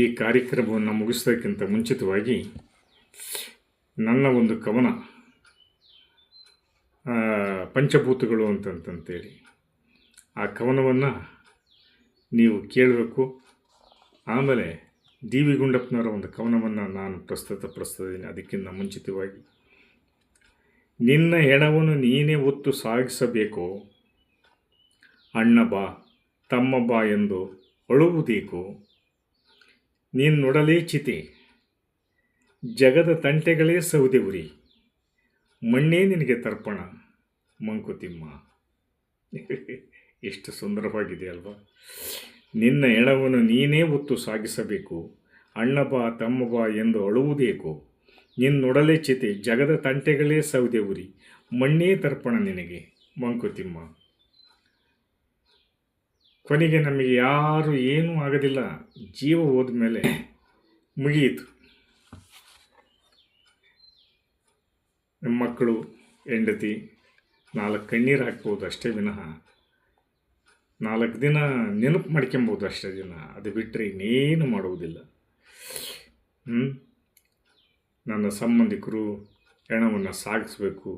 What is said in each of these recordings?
ಈ ಕಾರ್ಯಕ್ರಮವನ್ನು ಮುಗಿಸೋದಕ್ಕಿಂತ ಮುಂಚಿತವಾಗಿ ನನ್ನ ಒಂದು ಕವನ ಪಂಚಭೂತಗಳು ಅಂತಂತೇಳಿ ಆ ಕವನವನ್ನು ನೀವು ಕೇಳಬೇಕು. ಆಮೇಲೆ ಡಿ ವಿ ಗುಂಡಪ್ಪನವರ ಒಂದು ಕವನವನ್ನು ನಾನು ಪ್ರಸ್ತುತಪಡಿಸ್ತಿದ್ದೀನಿ. ಅದಕ್ಕಿಂತ ಮುಂಚಿತವಾಗಿ ನಿನ್ನ ಹೆಣವನ್ನು ನೀನೇ ಒತ್ತು ಸಾಗಿಸಬೇಕು, ಅಣ್ಣ ಬಾ ತಮ್ಮ ಬಾ ಎಂದು ಅಳುವುದೇಕು, ನೀನ್ನೊಡಲೇ ಚಿತೆ ಜಗದ ತಂಟೆಗಳೇ ಸೌದೆ ಉರಿ, ಮಣ್ಣೇ ನಿನಗೆ ತರ್ಪಣ ಮಂಕುತಿಮ್ಮ. ಎಷ್ಟು ಸುಂದರವಾಗಿದೆ ಅಲ್ವಾ? ನಿನ್ನ ಹೆಣವನ್ನು ನೀನೇ ಒತ್ತು ಸಾಗಿಸಬೇಕು, ಅಣ್ಣ ಬಾ ತಮ್ಮ ಬಾ ಎಂದು ಅಳುವುದೇಕು, ನಿನ್ನೊಡಲೆ ಚಿತೆ ಜಗದ ತಂಟೆಗಳೇ ಸೌದೆ ಉರಿ, ಮಣ್ಣೇ ತರ್ಪಣ ನಿನಗೆ ಮಂಕುತಿಮ್ಮ. ಕೊನೆಗೆ ನಮಗೆ ಯಾರು ಏನೂ ಆಗೋದಿಲ್ಲ, ಜೀವ ಹೋದ್ಮೇಲೆ ಮುಗಿಯಿತು. ನಮ್ಮ ಮಕ್ಕಳು ಹೆಂಡತಿ 4 ಕಣ್ಣೀರು ಹಾಕ್ಬೋದು ಅಷ್ಟೇ ವಿನಃ 4 ದಿನ ನೆನಪು ಮಾಡ್ಕೊಬೋದು ಅಷ್ಟೇ ದಿನ. ಅದು ಬಿಟ್ಟರೆ ಇನ್ನೇನು ಮಾಡುವುದಿಲ್ಲ. ನನ್ನ ಸಂಬಂಧಿಕರು ಹೆಣವನ್ನು ಸಾಗಿಸ್ಬೇಕು,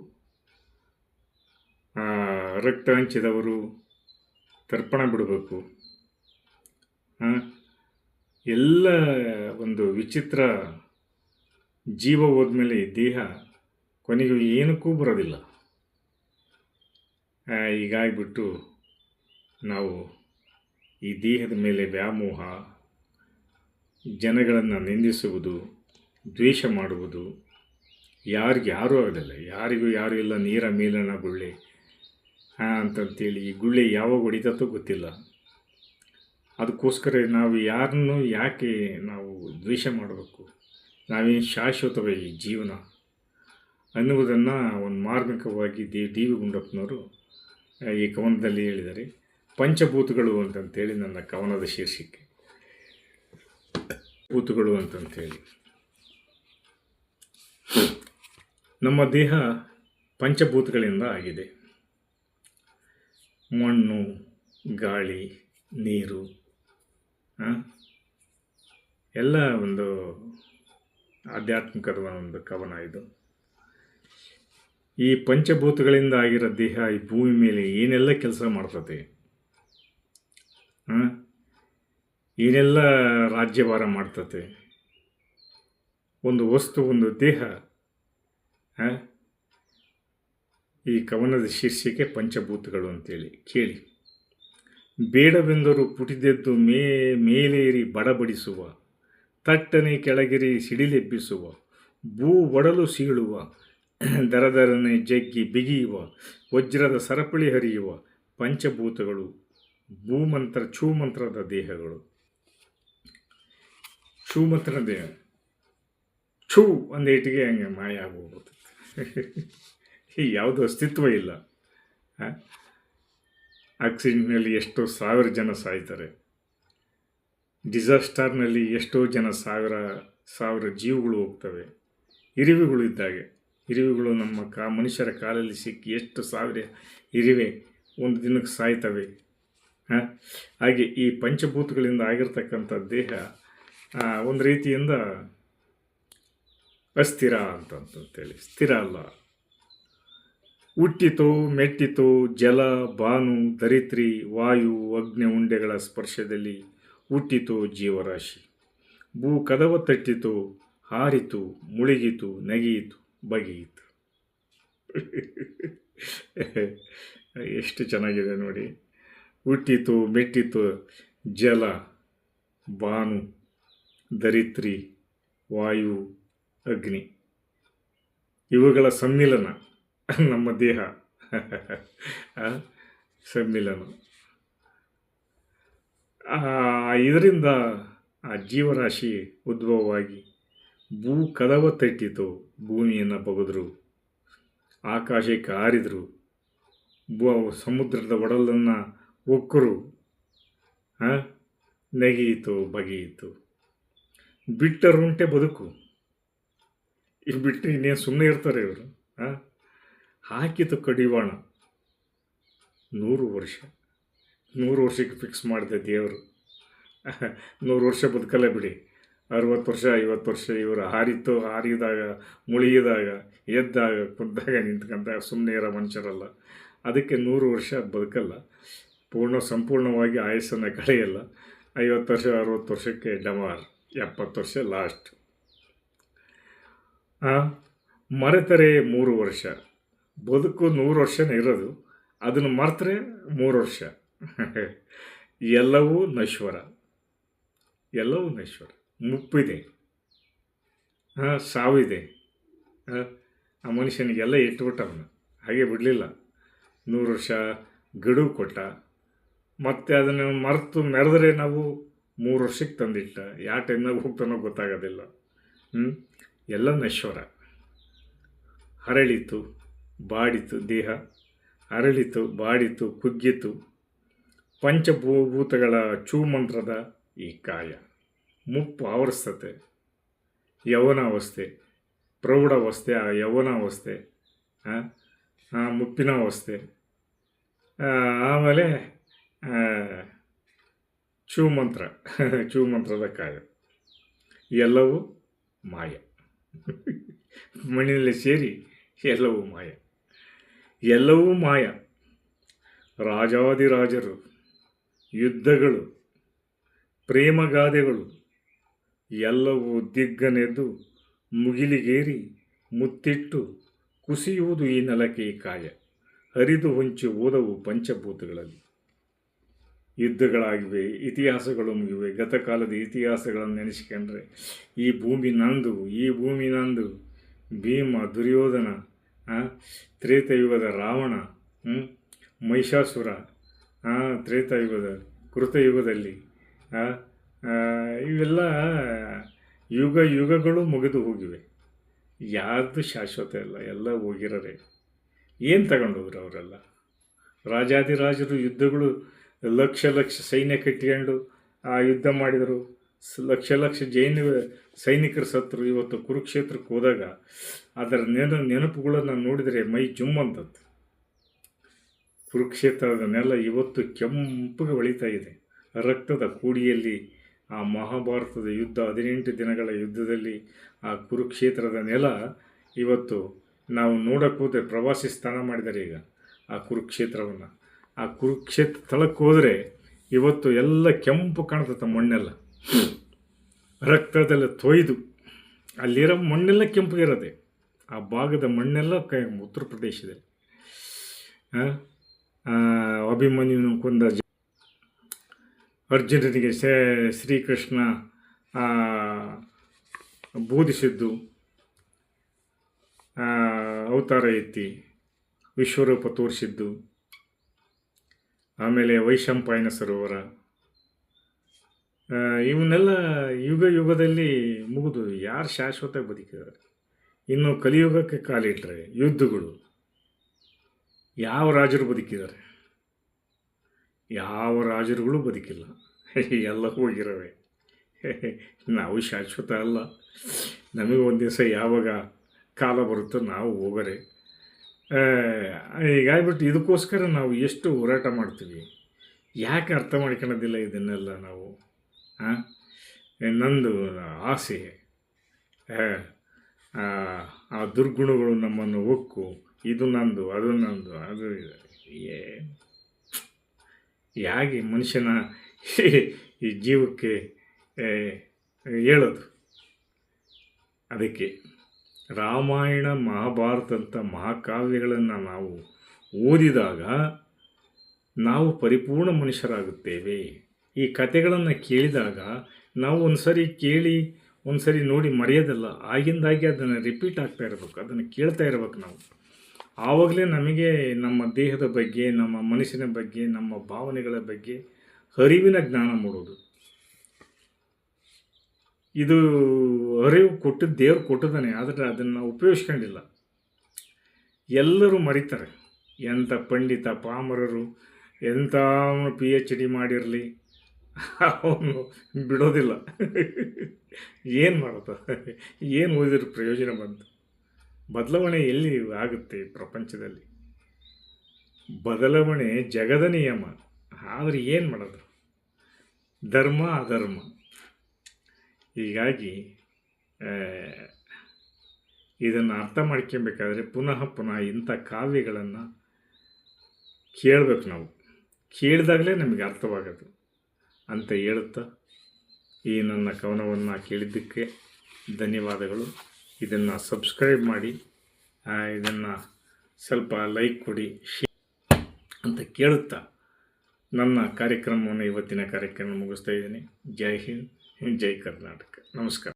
ರಕ್ತ ಹಂಚಿದವರು ತರ್ಪಣ ಬಿಡಬೇಕು. ಎಲ್ಲ ಒಂದು ವಿಚಿತ್ರ. ಜೀವ ಹೋದ್ಮೇಲೆ ದೇಹ ಕೊನೆಗೂ ಏನಕ್ಕೂ ಬರೋದಿಲ್ಲ. ಹೀಗಾಗಿಬಿಟ್ಟು ನಾವು ಈ ದೇಹದ ಮೇಲೆ ವ್ಯಾಮೋಹ, ಜನಗಳನ್ನು ನಿಂದಿಸುವುದು, ದ್ವೇಷ ಮಾಡುವುದು, ಯಾರಿಗೂ ಆಗೋದಿಲ್ಲ. ಯಾರಿಗೂ ಯಾರೂ ಇಲ್ಲ, ನೀರ ಮೇಲಣ ಗುಳ್ಳೆ ಅಂತಂತೇಳಿ ಈ ಗುಳ್ಳೆ ಯಾವಾಗ ಹೊಡಿತತ್ತೋ ಗೊತ್ತಿಲ್ಲ. ಅದಕ್ಕೋಸ್ಕರ ನಾವು ಯಾರನ್ನು ಯಾಕೆ ನಾವು ದ್ವೇಷ ಮಾಡಬೇಕು? ನಾವೇನು ಶಾಶ್ವತವೇ ಈ ಜೀವನ ಅನ್ನುವುದನ್ನು ಒಂದು ಮಾರ್ಮಿಕವಾಗಿ ಡಿ ವಿ ಗುಂಡಪ್ಪನವರು ಈ ಕವನದಲ್ಲಿ ಹೇಳಿದ್ದಾರೆ. ಪಂಚಭೂತಗಳು ಅಂತಂತೇಳಿ ನನ್ನ ಕವನದ ಶೀರ್ಷಿಕೆ. ಭೂತಗಳು ಅಂತಂತೇಳಿ ನಮ್ಮ ದೇಹ ಪಂಚಭೂತಗಳಿಂದ ಆಗಿದೆ. ಮಣ್ಣು, ಗಾಳಿ, ನೀರು, ಎಲ್ಲ ಒಂದು ಆಧ್ಯಾತ್ಮಿಕದ ಒಂದು ಕವನ ಇದು. ಈ ಪಂಚಭೂತಗಳಿಂದ ಆಗಿರೋ ದೇಹ ಈ ಭೂಮಿ ಮೇಲೆ ಏನೆಲ್ಲ ಕೆಲಸ ಮಾಡ್ತದೆ, ಏನೆಲ್ಲ ರಾಜ್ಯಭಾರ ಮಾಡ್ತದೆ. ಒಂದು ವಸ್ತು, ಒಂದು ದೇಹ. ಈ ಕವನದ ಶೀರ್ಷಿಕೆ ಪಂಚಭೂತಗಳು ಅಂತೇಳಿ ಕೇಳಿ. ಬೇಡವೆಂದರೂ ಪುಟಿದೆದ್ದು ಮೇಲೇರಿ ಬಡಬಡಿಸುವ, ತಟ್ಟನೆ ಕೆಳಗಿರಿ ಸಿಡಿಲೆಬ್ಬಿಸುವ, ಭೂ ಒಡಲು ಸೀಳುವ, ದರದರನೆ ಜಗ್ಗಿ ಬಿಗಿಯುವ, ವಜ್ರದ ಸರಪಳಿ ಹರಿಯುವ ಪಂಚಭೂತಗಳು ಭೂಮಂತ್ರ ಛೂಮಂತ್ರದ ದೇಹಗಳು. ಛೂಮಂತ್ರ ದೇಹ ಛೂ ಒಂದೇಟಿಗೆ ಹಂಗೆ ಮಾಯ ಆಗೋಗ್ಬಿಡ್ತದೆ. ಯಾವುದೂ ಅಸ್ತಿತ್ವ ಇಲ್ಲ. ಆಕ್ಸಿಡೆಂಟ್ನಲ್ಲಿ ಎಷ್ಟೋ 1000 ಜನ ಸಾಯ್ತಾರೆ. ಡಿಸಾಸ್ಟರ್ನಲ್ಲಿ ಎಷ್ಟೋ ಜನ ಸಾವಿರ ಜೀವಗಳು ಹೋಗ್ತವೆ. ಇರುವೆಗಳು ಇದ್ದಾಗೆ, ಇರುವೆಗಳು ನಮ್ಮ ಮನುಷ್ಯರ ಕಾಲಲ್ಲಿ ಸಿಕ್ಕಿ ಎಷ್ಟು 1000 ಇರುವೆ ಒಂದು ದಿನಕ್ಕೆ ಸಾಯ್ತವೆ. ಹಾಗೆ ಈ ಪಂಚಭೂತಗಳಿಂದ ಆಗಿರ್ತಕ್ಕಂಥ ದೇಹ ಒಂದು ರೀತಿಯಿಂದ ಅಸ್ಥಿರ ಅಂತಂತೇಳಿ, ಸ್ಥಿರ ಅಲ್ಲ. ಹುಟ್ಟಿತೋ ಮೆಟ್ಟಿತೋ ಜಲ, ಬಾನು, ಧರಿತ್ರಿ, ವಾಯು, ಅಗ್ನಿ ಉಂಡೆಗಳ ಸ್ಪರ್ಶದಲ್ಲಿ ಹುಟ್ಟಿತೋ ಜೀವರಾಶಿ. ಭೂ ಕದವ ತಟ್ಟಿತು, ಹಾರಿತು, ಮುಳುಗಿತು, ನಗಿಯಿತು, ಬಗೆಯಿತು. ಎಷ್ಟು ಚೆನ್ನಾಗಿದೆ ನೋಡಿ. ಹುಟ್ಟಿತು ಮೆಟ್ಟಿತು ಜಲ, ಬಾನು, ಧರಿತ್ರಿ, ವಾಯು, ಅಗ್ನಿ, ಇವುಗಳ ಸಮ್ಮಿಲನ ನಮ್ಮ ದೇಹ. ಸಮ್ಮಿಲನ. ಇದರಿಂದ ಆ ಜೀವರಾಶಿ ಉದ್ಭವವಾಗಿ ಭೂ ಕದವ ತಟ್ಟಿತು, ಭೂಮಿಯನ್ನು ಬಗೆದ್ರು, ಆಕಾಶಕ್ಕೆ ಹಾರಿದರು, ಸಮುದ್ರದ ಒಡಲನ್ನು ಒಕ್ಕರು, ನೆಗೆಯಿತು, ಬಗೆಯಿತು. ಬಿಟ್ಟರುಂಟೆ ಬದುಕು. ಇವು ಬಿಟ್ಟು ಇನ್ನೇನು ಸುಮ್ಮನೆ ಇರ್ತಾರೆ ಇವರು. ಹಾಕಿತು ಕಡಿವಾಣ 100 ವರ್ಷ. 100 ವರ್ಷಕ್ಕೆ ಫಿಕ್ಸ್ ಮಾಡಿದೆ ದೇವರು. 100 ವರ್ಷ ಬದುಕಲ್ಲ ಬಿಡಿ. 60 ವರ್ಷ 50 ವರ್ಷ ಇವರು ಹಾರಿದಾಗ ಮುಳುಗಿದಾಗ ಎದ್ದಾಗ ಕುದ್ದಾಗ ನಿಂತ್ಕೊಂಡಾಗ ಸುಮ್ಮನೆ ಇರೋ ಮನುಷ್ಯರಲ್ಲ. ಅದಕ್ಕೆ 100 ವರ್ಷ ಬದುಕಲ್ಲ, ಸಂಪೂರ್ಣವಾಗಿ ಆಯಸ್ಸನ್ನು ಕಳೆಯಲ್ಲ. 50 ವರ್ಷ 60 ವರ್ಷಕ್ಕೆ ಡಮಾರ್, 70 ವರ್ಷ ಲಾಸ್ಟ್. ಮರೆತರೆ 3 ವರ್ಷ, ಬದುಕು 100 ವರ್ಷನೇ ಇರೋದು, ಅದನ್ನು ಮರೆತರೆ 3 ವರ್ಷ. ಎಲ್ಲವೂ ನಶ್ವರ, ಎಲ್ಲವೂ ನಶ್ವರ. ಮುಪ್ಪಿದೆ, ಸಾವಿದೆ. ಆ ಮನುಷ್ಯನಿಗೆಲ್ಲ ಇಟ್ಬಿಟ್ಟವನು, ಹಾಗೆ ಬಿಡಲಿಲ್ಲ. 100 ವರ್ಷ ಗಡುವು ಕೊಟ್ಟ, ಮತ್ತು ಅದನ್ನು ಮೆರೆದ್ರೆ ನಾವು 3 ವರ್ಷಕ್ಕೆ ತಂದಿಟ್ಟ. ಯಾವ ಟೈಮ್ನಾಗ ಹೋಗ್ತಾನೋ ಗೊತ್ತಾಗೋದಿಲ್ಲ. ಎಲ್ಲ ನಶ್ವರ. ಹರಳಿತು, ಬಾಡಿತು ದೇಹ, ಅರಳಿತು, ಬಾಡಿತು, ಕುಗ್ಗಿತು. ಪಂಚಭೂತಗಳ ಚೂಮಂತ್ರದ ಈ ಕಾಯ ಮುಪ್ಪು ಆವರಿಸ್ತತೆ. ಯೌವನಾವಸ್ಥೆ, ಪ್ರೌಢಾವಸ್ಥೆ, ಆ ಯೌವನಾವಸ್ಥೆ, ಮುಪ್ಪಿನ ಅವಸ್ಥೆ, ಆಮೇಲೆ ಚೂಮಂತ್ರದ ಕಾಯ. ಎಲ್ಲವೂ ಮಾಯ. ಮಣ್ಣಿನಲ್ಲಿ ಸೇರಿ ಎಲ್ಲವೂ ಮಾಯ, ಎಲ್ಲವೂ ಮಾಯ. ರಾಜಾದಿರಾಜರು, ಯುದ್ಧಗಳು, ಪ್ರೇಮಗಾದೆಗಳು ಎಲ್ಲವೂ ದಿಗ್ಗನೆದ್ದು ಮುಗಿಲಿಗೇರಿ ಮುತ್ತಿಟ್ಟು ಕುಸಿಯುವುದು ಈ ನೆಲಕ್ಕೆ ಈ ಕಾಯ. ಹರಿದು ಹೊಂಚಿ ಓದವು ಪಂಚಭೂತಗಳಲ್ಲಿ. ಯುದ್ಧಗಳಾಗಿವೆ, ಇತಿಹಾಸಗಳು ಮುಗಿವೆ. ಗತಕಾಲದ ಇತಿಹಾಸಗಳನ್ನು ನೆನೆಸಿಕೊಂಡ್ರೆ ಈ ಭೂಮಿ ನಂದು, ಈ ಭೂಮಿ ನಂದು. ಭೀಮ, ದುರ್ಯೋಧನ, ತ್ರೇತಾಯುಗದ ರಾವಣ, ಮಹಿಷಾಸುರ, ತ್ರೇತಾಯುಗದ ಕೃತಯುಗದಲ್ಲಿ ಇವೆಲ್ಲ ಯುಗಗಳು ಮುಗಿದು ಹೋಗಿವೆ. ಯಾರ್ದು ಶಾಶ್ವತ ಇಲ್ಲ, ಎಲ್ಲ ಹೋಗಿರೋರೆ. ಏನು ತಗೊಂಡೋದ್ರು ಅವರೆಲ್ಲ? ರಾಜಾದಿರಾಜರು ಯುದ್ಧಗಳು, ಲಕ್ಷ ಸೈನ್ಯ ಕಟ್ಟಿಕೊಂಡು ಯುದ್ಧ ಮಾಡಿದರು. ಲಕ್ಷ ಸೈನಿಕರು ಸತ್ತರು. ಇವತ್ತು ಕುರುಕ್ಷೇತ್ರಕ್ಕೆ ಹೋದಾಗ ಅದರ ನೆನಪುಗಳನ್ನು ನೋಡಿದರೆ ಮೈ ಜುಮ್ಮಂತದ್ದು. ಕುರುಕ್ಷೇತ್ರದ ನೆಲ ಇವತ್ತು ಕೆಂಪಗೆ ಹೊಳಿತಾ ಇದೆ. ರಕ್ತದ ಕೂಡಿಯಲ್ಲಿ ಆ ಮಹಾಭಾರತದ ಯುದ್ಧ, 18 ದಿನಗಳ ಯುದ್ಧದಲ್ಲಿ ಆ ಕುರುಕ್ಷೇತ್ರದ ನೆಲ ಇವತ್ತು ನಾವು ನೋಡೋಕ್ಕೆ ಹೋದರೆ, ಪ್ರವಾಸಿ ಸ್ಥಾನ ಮಾಡಿದ್ದಾರೆ ಈಗ ಆ ಕುರುಕ್ಷೇತ್ರವನ್ನು. ಆ ಕುರುಕ್ಷೇತ್ರ ಸ್ಥಳಕ್ಕೆ ಹೋದರೆ ಇವತ್ತು ಎಲ್ಲ ಕೆಂಪು ಕಾಣ್ತದೆ. ಮಣ್ಣೆಲ್ಲ ರಕ್ತದೆಲ್ಲ ತೊಯ್ದು ಅಲ್ಲಿರೋ ಮಣ್ಣೆಲ್ಲ ಕೆಂಪಗಿರೋದೆ. ಆ ಭಾಗದ ಮಣ್ಣೆಲ್ಲ ಉತ್ತರ ಪ್ರದೇಶದಲ್ಲಿ ಅಭಿಮನ್ಯುನ ಕೊಂದ ಅರ್ಜುನನಿಗೆ ಶ್ರೀಕೃಷ್ಣ ಬೋಧಿಸಿದ್ದು, ಅವತಾರ ಎತ್ತಿ ವಿಶ್ವರೂಪ ತೋರಿಸಿದ್ದು, ಆಮೇಲೆ ವೈಶಂಪಾಯನ ಸರೋವರ, ಇವನ್ನೆಲ್ಲ ಯುಗದಲ್ಲಿ ಮುಗಿದು ಯಾರು ಶಾಶ್ವತ ಬದುಕಿದ್ದಾರೆ? ಇನ್ನು ಕಲಿಯುಗಕ್ಕೆ ಕಾಲಿಟ್ಟರೆ ಯುದ್ಧಗಳು. ಯಾವ ರಾಜರು ಬದುಕಿದ್ದಾರೆ? ಯಾವ ರಾಜರುಗಳು ಬದುಕಿಲ್ಲ, ಎಲ್ಲ ಹೋಗಿರವೆ. ನಾವು ಶಾಶ್ವತ ಅಲ್ಲ. ನಮಗೆ ಒಂದು ದಿವಸ ಯಾವಾಗ ಕಾಲ ಬರುತ್ತೋ ನಾವು ಹೋಗರೆ. ಹೀಗಾಗ್ಬಿಟ್ಟು ಇದಕ್ಕೋಸ್ಕರ ನಾವು ಎಷ್ಟು ಹೋರಾಟ ಮಾಡ್ತೀವಿ. ಯಾಕೆ ಅರ್ಥ ಮಾಡ್ಕೊಳ್ಳೋದಿಲ್ಲ ಇದನ್ನೆಲ್ಲ ನಾವು? ನಂದು ಆಸೆ, ಆ ದುರ್ಗುಣಗಳು ನಮ್ಮನ್ನು ಹೊಕ್ಕು, ಇದು ನಂದು, ಅದು ನಂದು, ಅದು ಹೇಗೆ ಮನುಷ್ಯನ ಈ ಜೀವಕ್ಕೆ ಹೇಳೋದು? ಅದಕ್ಕೆ ರಾಮಾಯಣ, ಮಹಾಭಾರತಂಥ ಮಹಾಕಾವ್ಯಗಳನ್ನು ನಾವು ಓದಿದಾಗ ನಾವು ಪರಿಪೂರ್ಣ ಮನುಷ್ಯರಾಗುತ್ತೇವೆ. ಈ ಕಥೆಗಳನ್ನು ಕೇಳಿದಾಗ ನಾವು ಒಂದು ಸರಿ ಕೇಳಿ ಒಂದು ಸರಿ ನೋಡಿ ಮರೆಯೋದಲ್ಲ, ಆಗಿಂದಾಗಿ ಅದನ್ನು ರಿಪೀಟ್ ಆಗ್ತಾ ಇರಬೇಕು, ಅದನ್ನು ಕೇಳ್ತಾ ಇರಬೇಕು ನಾವು. ಆವಾಗಲೇ ನಮಗೆ ನಮ್ಮ ದೇಹದ ಬಗ್ಗೆ, ನಮ್ಮ ಮನಸ್ಸಿನ ಬಗ್ಗೆ, ನಮ್ಮ ಭಾವನೆಗಳ ಬಗ್ಗೆ ಅರಿವಿನ ಜ್ಞಾನ ಮೂಡೋದು. ಇದು ಅರಿವು ಕೊಟ್ಟಿದ್ದು ದೇವ್ರು ಕೊಟ್ಟಿದ್ದಾನೆ, ಆದರೆ ಅದನ್ನು ಉಪಯೋಗಿಸ್ಕೊಂಡಿಲ್ಲ. ಎಲ್ಲರೂ ಮರಿತಾರೆ. ಎಂಥ ಪಂಡಿತ ಪಾಮರರು, ಎಂಥ PhD ಮಾಡಿರಲಿ, ಅವನು ಬಿಡೋದಿಲ್ಲ. ಏನು ಮಾಡೋದು? ಏನು ಓದಿದ್ರೆ ಪ್ರಯೋಜನ ಬಂತು? ಬದಲಾವಣೆ ಎಲ್ಲಿ ಆಗುತ್ತೆ ಪ್ರಪಂಚದಲ್ಲಿ? ಬದಲಾವಣೆ ಜಗದ ನಿಯಮ, ಆದರೆ ಏನು ಮಾಡೋದು? ಧರ್ಮ ಅಧರ್ಮ. ಹೀಗಾಗಿ ಇದನ್ನು ಅರ್ಥ ಮಾಡ್ಕೊಬೇಕಾದ್ರೆ ಪುನಃ ಪುನಃ ಇಂಥ ಕಾವ್ಯಗಳನ್ನು ಕೇಳಬೇಕು. ನಾವು ಕೇಳಿದಾಗಲೇ ನಮಗೆ ಅರ್ಥವಾಗೋದು ಅಂತ ಹೇಳುತ್ತಾ ಈ ನನ್ನ ಕವನವನ್ನು ಕೇಳಿದ್ದಕ್ಕೆ ಧನ್ಯವಾದಗಳು. ಇದನ್ನು ಸಬ್ಸ್ಕ್ರೈಬ್ ಮಾಡಿ, ಇದನ್ನು ಸ್ವಲ್ಪ ಲೈಕ್ ಕೊಡಿ ಅಂತ ಕೇಳುತ್ತಾ ನನ್ನ ಕಾರ್ಯಕ್ರಮವನ್ನು ಇವತ್ತಿನ ಕಾರ್ಯಕ್ರಮ ಮುಗಿಸ್ತಾ ಇದ್ದೀನಿ. ಜೈ ಹಿಂದ್, ಜೈ ಕರ್ನಾಟಕ. ನಮಸ್ಕಾರ.